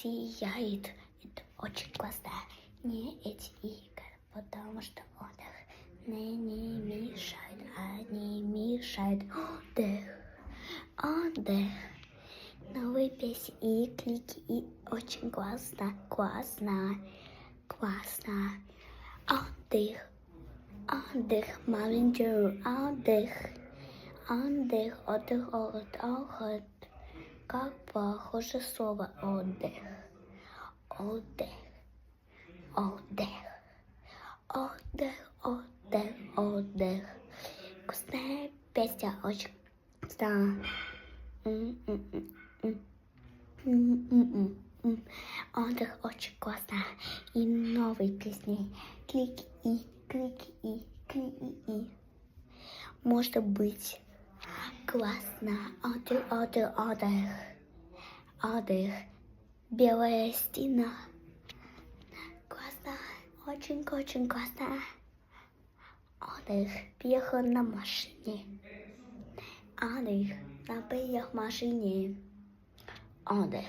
сияет. Это очень классно. Не эти игры, потому что отдых не мешает, а не мешает отдых. Отдых. Новые песни и клики, и очень классно, классно, классно. Отдых, отдых, маленький отдых, отдых, отдых, отдых. Как похоже слово отдых, отдых, отдых, отдых, отдых, отдых. Вкусная песня, очень вкусная. Отдых очень классно. И новые песни. Клики и, клики и, клики и. Может быть классно. Отдых, отдых, отдых. Отдых. Белая стена. Классно. Очень классно. Отдых. Приехал на машине. Отдых. На приехал машине. Отдых.